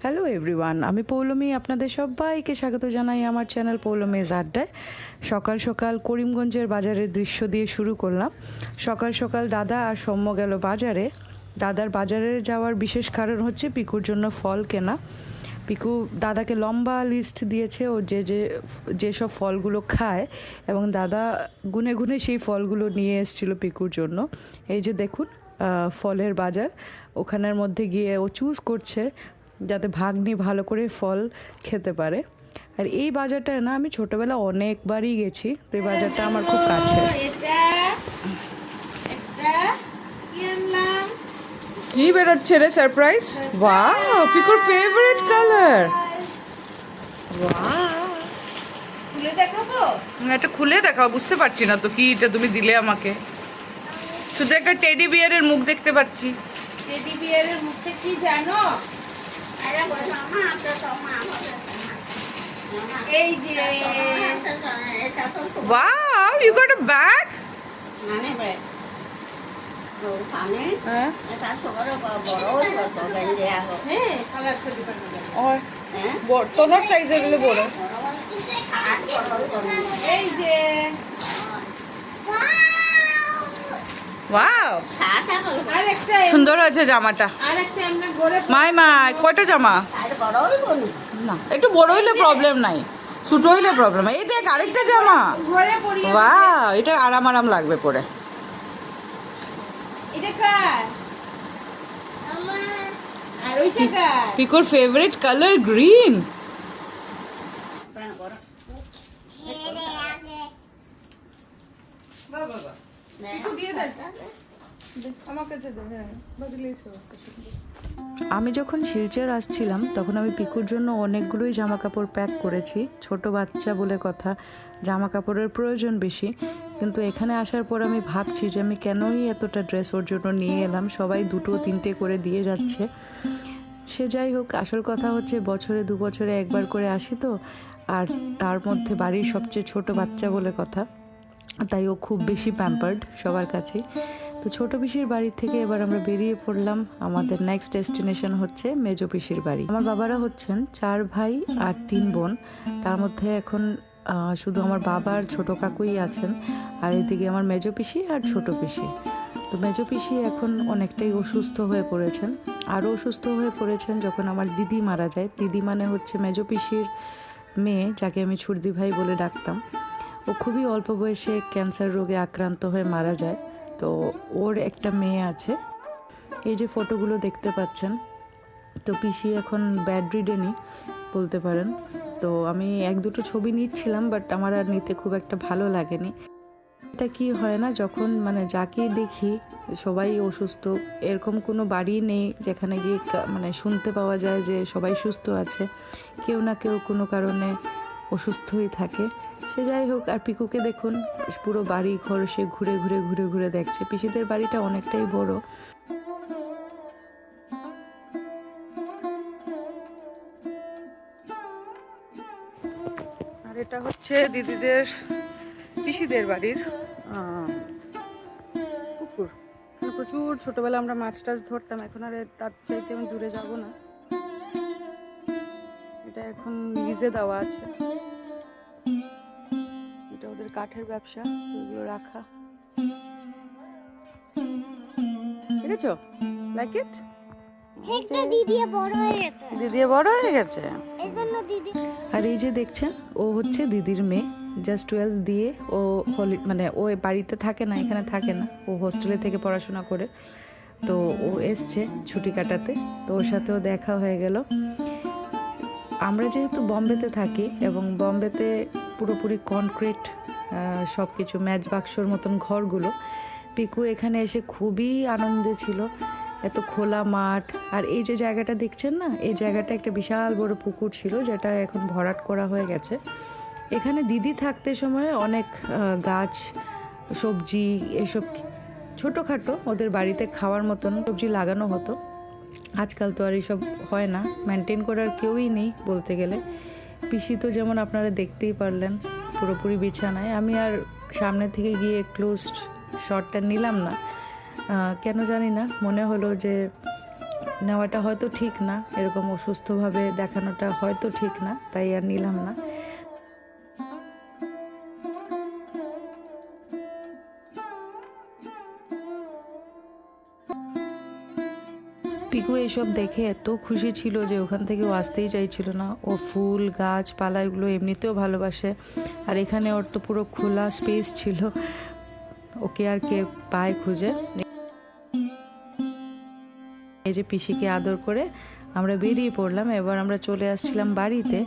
Hello everyone, আমি পৌলমী। আপনাদের সবাইকে স্বাগত জানাই আমার চ্যানেল পৌলমীজ আড্ডায়। সকাল সকাল করিমগঞ্জের বাজারের দৃশ্য দিয়ে শুরু করলাম। সকাল সকাল দাদা আর সৌম্য গেল বাজারে। দাদার বাজারে যাওয়ার বিশেষ কারণ হচ্ছে পিকুর জন্য ফল কেনা। পিকু দাদাকে লম্বা লিস্ট দিয়েছে ও যেসব ফলগুলো খায়, এবং দাদা গুনে গুনে সেই ফলগুলো নিয়ে এসেছিল পিকুর জন্য। এই যে দেখুন ফলের বাজার, ওখানের মধ্যে গিয়ে ও চুজ করছে যাতে ভাগ্নি ভালো করে ফল খেতে পারে। আর এই বাজারটা না আমি ছোটবেলা অনেকবারই গেছি, তো এই বাজারটা আমার খুব কাছে। কি বেরোচ্ছে রে সারপ্রাইজ? ওয়াও, পিকুর ফেভারিট কালার। ওয়াও, খুলে দেখাবো? এটা খুলে দেখাও, বুঝতে পারছি না তো কি এটা তুমি দিলে আমাকে। শুধু একটা টেডি বিয়ারের মুখ দেখতে পাচ্ছি। টেডি বিয়ারের মুখে কি জানো? এই যে wow, you got a bag. হ্যাঁ, কালার ছবি और তোমার সাইজের গুলো বড়। এই যে ওয়াও, আরেকটা সুন্দর আছে জামাটা। আরেকটা আমরা ঘরে মাই কয়টা জামা? না, একটু বড় হইলে প্রবলেম নাই, ছোট হইলে প্রবলেম। এই দেখ আরেকটা জামা। ঘরে পরিয়ে ওয়াও, এটা আরাম লাগবে পরে। এটা কার? আর ওইটা কার? পিকুর ফেভারিট কালার গ্রিন। আমি যখন শিলচর আসছিলাম তখন আমি পিকুর জন্য অনেকগুলোই জামা কাপড় প্যাক করেছি। ছোট বাচ্চা বলে কথা, জামা কাপড়ের প্রয়োজন বেশি। কিন্তু এখানে আসার পর আমি ভাবছি যে আমি কেনই এতটা ড্রেস ওর জন্য নিয়ে এলাম। সবাই 2-3টে করে দিয়ে যাচ্ছে। সে যাই হোক, আসল কথা হচ্ছে বছরে 2 বছরে একবার করে আসি তো, আর তার মধ্যে বাড়ির সবচেয়ে ছোট বাচ্চা বলে কথা, তাই ও খুব বেশি প্যাম্পার্ড সবার কাছে। তো ছোট পিসির বাড়ি থেকে এবার আমরা বেরিয়ে পড়লাম। আমাদের নেক্সট ডেস্টিনেশন হচ্ছে মেজো পিসির বাড়ি। আমার বাবারা হচ্ছেন 4 ভাই আর 3 বোন। তার মধ্যে এখন শুধু আমার বাবার ছোট কাকুই আছেন, আর এদিকে আমার মেজো পিসি আর ছোট পিসি। তো মেজো পিসি এখন অনেকটাই অসুস্থ হয়ে পড়েছেন। আরও অসুস্থ হয়ে পড়েছেন যখন আমার দিদি মারা যায়। দিদি মানে হচ্ছে মেজো পিসির মেয়ে, যাকে আমি ছুরদি ভাই বলে ডাকতাম। ও খুবই অল্প বয়সে ক্যান্সার রোগে আক্রান্ত হয়ে মারা যায়। তো ওর একটা মেয়ে আছে। এই যে ফটোগুলো দেখতে পাচ্ছেন, তো পিসি এখন ব্যাড রিডেনই বলতে পারেন। তো আমি 1-2টো ছবি নিচ্ছিলাম, বাট আমার আর নিতে খুব একটা ভালো লাগেনি। এটা কি হয় না, যখন মানে যাকেই দেখি সবাই অসুস্থ, এরকম কোনো বাড়ি নেই যেখানে গিয়ে মানে শুনতে পাওয়া যায় যে সবাই সুস্থ আছে। কেউ না কেউ কোনো কারণে অসুস্থই থাকে। সে যাই হোক, আর পিকুকে দেখুন পুরো বাড়ি ঘর সে ঘুরে দেখছে। পিসিদের বাড়িটা অনেকটাই বড়। আর এটা হচ্ছে দিদিদের পিসিদের বাড়ির পুকুর। প্রচুর ছোটবেলা আমরা মাছ টাছ ধরতাম, এখন আর তার চাইতে আমি দূরে যাব না। এটা এখন লিজে দেওয়া আছে। এটা ওদের কাঠের ব্যবসা, ওইগুলো রাখা। ঠিক আছে, লাইক ইট? দিদি বড় হয়ে গেছে। আর এই যে দেখছেন, ও হচ্ছে দিদির মেয়ে। জাস্ট 12 দিয়ে ও মানে ও বাড়িতে থাকে না, এখানে থাকে না, ও হোস্টেলে থেকে পড়াশোনা করে। তো ও এসছে ছুটি কাটাতে, তো ওর সাথেও দেখা হয়ে গেল। আমরা যেহেতু বম্বেতে থাকি, এবং বম্বেতে পুরোপুরি কনক্রিট সব কিছু, ম্যাচ বাক্সর মতন ঘরগুলো। পিকু এখানে এসে খুবই আনন্দে ছিল। এত খোলা মাঠ, আর এই যে জায়গাটা দেখছেন না, এই জায়গাটা একটা বিশাল বড় পুকুর ছিল, যেটা এখন ভরাট করা হয়ে গেছে। এখানে দিদি থাকতে সময় অনেক গাছ, সবজি, এসব ছোটোখাটো ওদের বাড়িতে খাওয়ার মতন সবজি লাগানো হতো। আজকাল তো আর এইসব হয় না, মেনটেন করার কেউই নেই বলতে গেলে। পিসি তো যেমন আপনারা দেখতেই পারলেন পুরোপুরি বিছানায়। আমি আর সামনে থেকে গিয়ে ক্লোজড শটটা নিলাম না, কেন জানি না, মনে হলো যে নেওয়াটা হয়তো ঠিক না, এরকম অসুস্থভাবে দেখানোটা হয়তো ঠিক না, তাই আর নিলাম না। পিকু এসব দেখে এত খুশি ছিল যে ওখান থেকে ও আসতেই চাইছিল না। ও ফুল গাছপালা এগুলো এমনিতেও ভালোবাসে, আর এখানে ওর তো পুরো খোলা স্পেস ছিল, ওকে আর কে পায় খুঁজে। এই যে পিসিকে আদর করে আমরা বেরিয়ে পড়লাম। এবার আমরা চলে আসছিলাম বাড়িতে।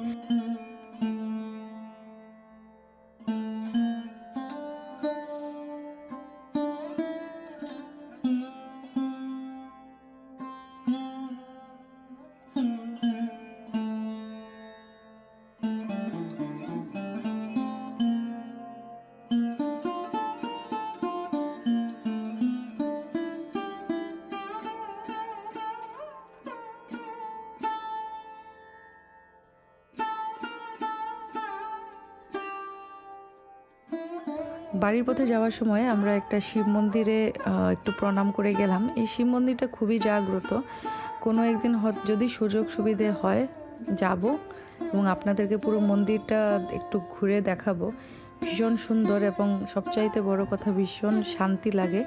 বাড়ির পথে যাওয়ার সময় আমরা একটা শিব মন্দিরে একটু প্রণাম করে গেলাম। এই শিব মন্দিরটা খুবই জাগ্রত। কোনো একদিন যদি সুযোগ সুবিধে হয় যাব এবং আপনাদেরকে পুরো মন্দিরটা একটু ঘুরে দেখাবো। ভীষণ সুন্দর এবং সবচাইতে বড় কথা ভীষণ শান্তি লাগে।